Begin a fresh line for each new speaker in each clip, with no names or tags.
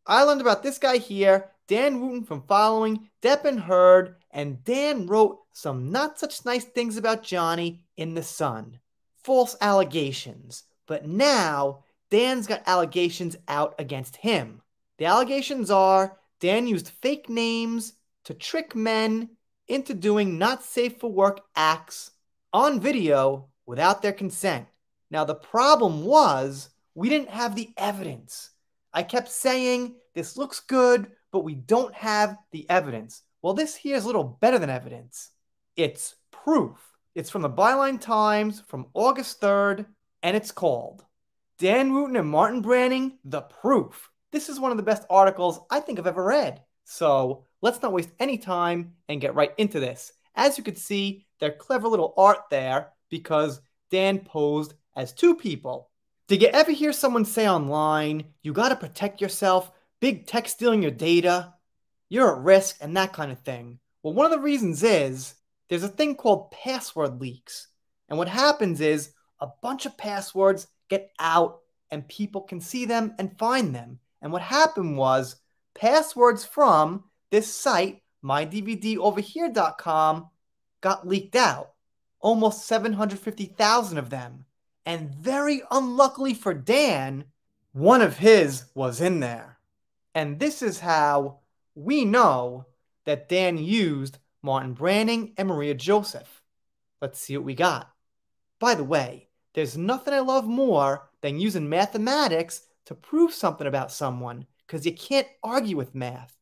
I learned about this guy here, Dan Wootton, from following Depp and Heard, and Dan wrote some not such nice things about Johnny in The Sun. False allegations. But now, Dan's got allegations out against him. The allegations are Dan used fake names to trick men into doing not safe for work acts on video without their consent. Now, the problem was we didn't have the evidence. I kept saying, this looks good, but we don't have the evidence. Well, this here is a little better than evidence. It's proof. It's from the Byline Times from August 3rd, and it's called Dan Wootton and Martin Branning, The Proof. This is one of the best articles I think I've ever read. So let's not waste any time and get right into this. As you can see, they're clever little art there because Dan posed as two people. Did you ever hear someone say online, you gotta protect yourself, big tech stealing your data, you're at risk, and that kind of thing? Well, one of the reasons is there's a thing called password leaks. And what happens is a bunch of passwords get out and people can see them and find them. And what happened was passwords from this site, mydvdoverhere.com, got leaked out. Almost 750,000 of them. And very unluckily for Dan, one of his was in there. And this is how we know that Dan used Martin Branning and Maria Joseph. Let's see what we got. By the way, there's nothing I love more than using mathematics to prove something about someone, because you can't argue with math.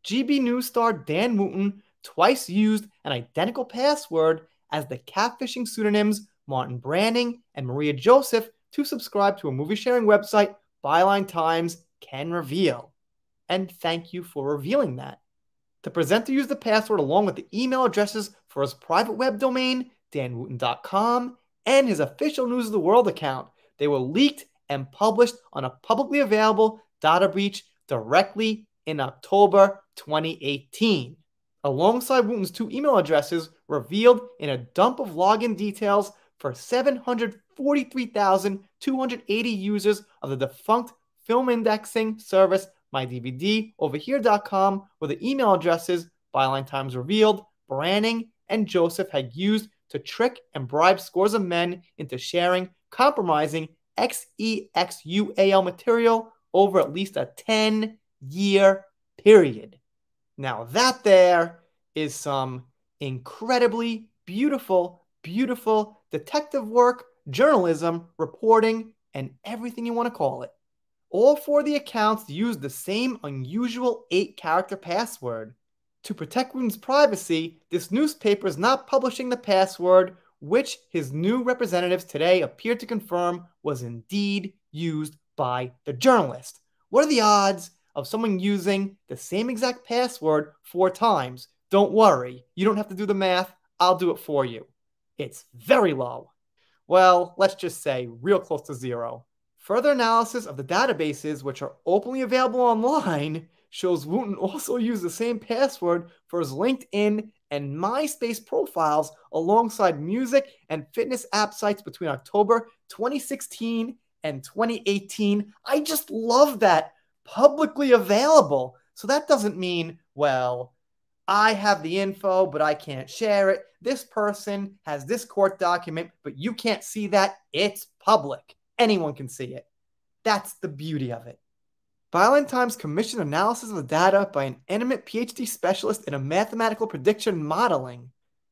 GB News star Dan Wootton twice used an identical password as the catfishing pseudonyms Martin Branning and Maria Joseph to subscribe to a movie sharing website Byline Times can reveal. And thank you for revealing that. The presenter used the password along with the email addresses for his private web domain, danwootton.com, and his official News of the World account. They were leaked and published on a publicly available data breach directly in October 2018, alongside Wootton's two email addresses revealed in a dump of login details for 743,280 users of the defunct film indexing service MyDVDOverhere.com, where the email addresses Byline Times revealed Branning and Joseph had used to trick and bribe scores of men into sharing compromising XEXUAL material over at least a 10-year period. Now that there is some incredibly beautiful, beautiful detective work, journalism, reporting, and everything you want to call it. All four of the accounts used the same unusual 8-character password. To protect Wootton's privacy, this newspaper is not publishing the password, which his new representatives today appeared to confirm was indeed used by the journalist. What are the odds of someone using the same exact password 4 times? Don't worry, you don't have to do the math, I'll do it for you. It's very low. Well, let's just say real close to 0. Further analysis of the databases, which are openly available online, shows Wootton also used the same password for his LinkedIn and MySpace profiles alongside music and fitness app sites between October 2016 and 2018. I just love that. Publicly available. So that doesn't mean, well, I have the info, but I can't share it. This person has this court document, but you can't see that. It's public. Anyone can see it. That's the beauty of it. Byline Times commissioned analysis of the data by an eminent PhD specialist in a mathematical prediction modeling.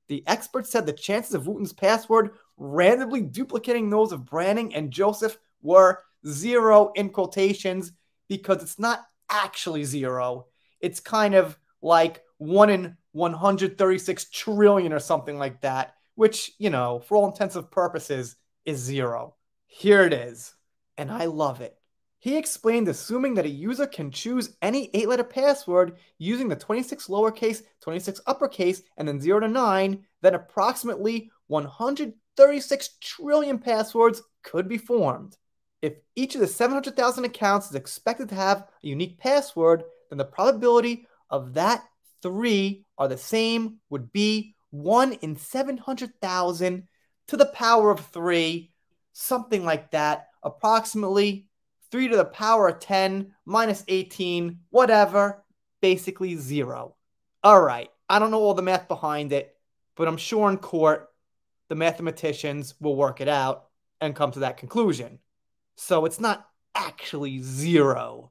The expert said the chances of Wootton's password randomly duplicating those of Branning and Joseph were 0 in quotations because it's not actually 0. It's kind of like 1 in 136 trillion or something like that, which, you know, for all intensive purposes is 0. Here it is, and I love it. He explained assuming that a user can choose any 8-letter password using the 26 lowercase, 26 uppercase, and then 0 to 9, then approximately 136 trillion passwords could be formed. If each of the 700,000 accounts is expected to have a unique password, then the probability of that 3 are the same would be 1 in 700,000 to the power of 3, something like that, approximately 3 to the power of 10 minus 18, whatever, basically 0. All right, I don't know all the math behind it, but I'm sure in court, the mathematicians will work it out and come to that conclusion. So it's not actually 0,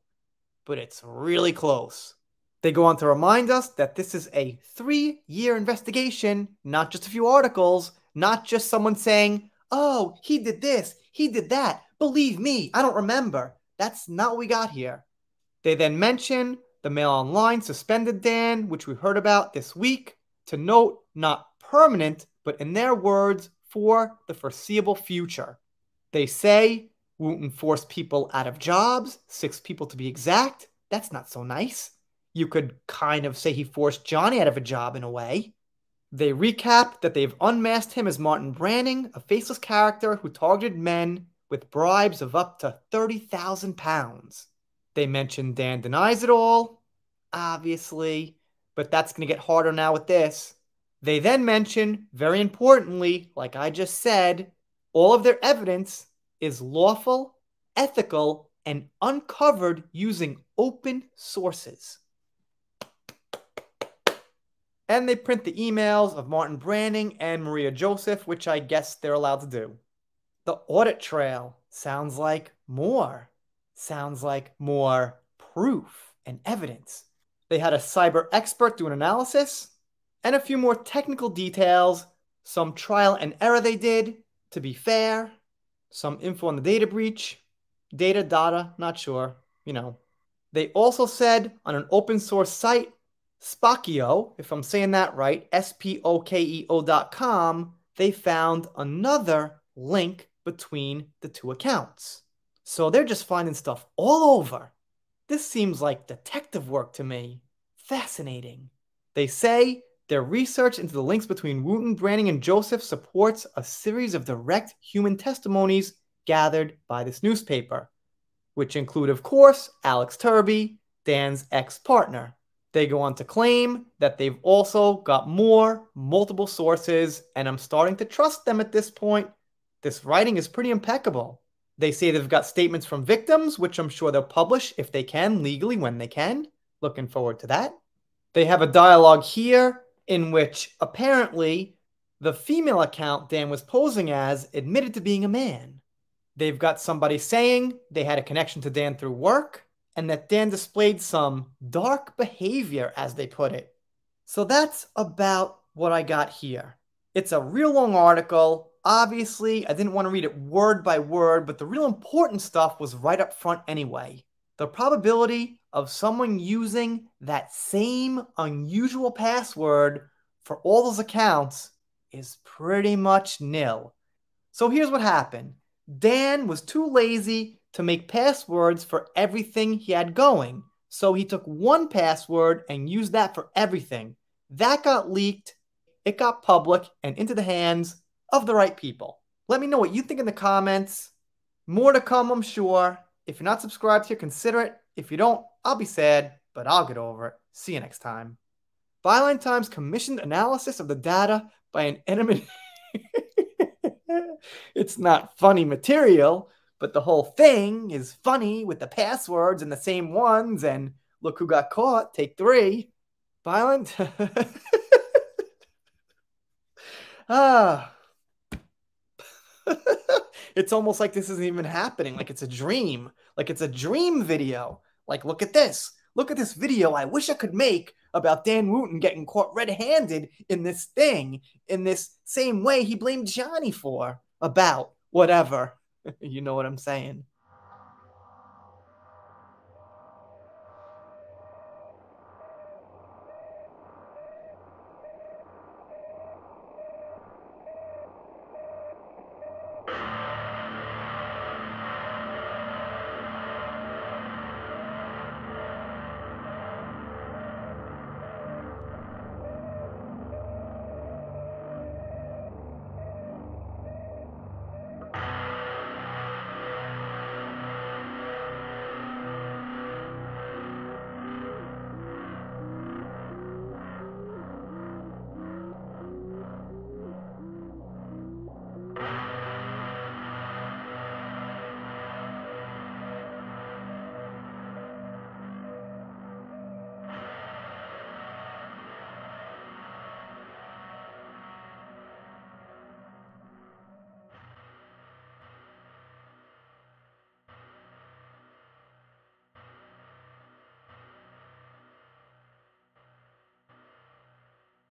but it's really close. They go on to remind us that this is a 3-year investigation, not just a few articles, not just someone saying, oh, he did this, he did that, believe me, I don't remember. That's not what we got here. They then mention the MailOnline suspended Dan, which we heard about this week, to note not permanent, but in their words, for the foreseeable future. They say Wootton forced people out of jobs, 6 people to be exact. That's not so nice. You could kind of say he forced Johnny out of a job in a way. They recap that they've unmasked him as Martin Branning, a faceless character who targeted men with bribes of up to £30,000. They mention Dan denies it all, obviously, but that's going to get harder now with this. They then mention, very importantly, like I just said, all of their evidence is lawful, ethical, and uncovered using open sources. And they print the emails of Martin Branning and Maria Joseph, which I guess they're allowed to do. The audit trail sounds like more. Sounds like more proof and evidence. They had a cyber expert do an analysis, and a few more technical details, some trial and error they did, to be fair, some info on the data breach, data, not sure, you know. They also said on an open source site, Spokeo, if I'm saying that right, Spokeo.com, they found another link between the 2 accounts. So they're just finding stuff all over. This seems like detective work to me. Fascinating. They say their research into the links between Wootton, Branning, and Joseph supports a series of direct human testimonies gathered by this newspaper, which include, of course, Alex Turby, Dan's ex-partner. They go on to claim that they've also got multiple sources, and I'm starting to trust them at this point. This writing is pretty impeccable. They say they've got statements from victims, which I'm sure they'll publish if they can, legally when they can. Looking forward to that. They have a dialogue here in which apparently the female account Dan was posing as admitted to being a man. They've got somebody saying they had a connection to Dan through work, and that Dan displayed some dark behavior, as they put it. So that's about what I got here. It's a real long article. Obviously, I didn't want to read it word by word, but the real important stuff was right up front anyway. The probability of someone using that same unusual password for all those accounts is pretty much nil. So here's what happened. Dan was too lazy to make passwords for everything he had going. So he took one password and used that for everything. That got leaked, it got public, and into the hands of the right people. Let me know what you think in the comments. More to come, I'm sure. If you're not subscribed here, consider it. If you don't, I'll be sad, but I'll get over it. See you next time. Byline Times commissioned analysis of the data by an enemy. It's not funny material, but the whole thing is funny with the passwords and the same ones, and look who got caught. Take 3. Byline. It's almost like this isn't even happening. Like it's a dream. Like it's a dream video. Like, look at this. Look at this video I wish I could make about Dan Wootton getting caught red-handed in this thing, in this same way he blamed Johnny for, about whatever. You know what I'm saying?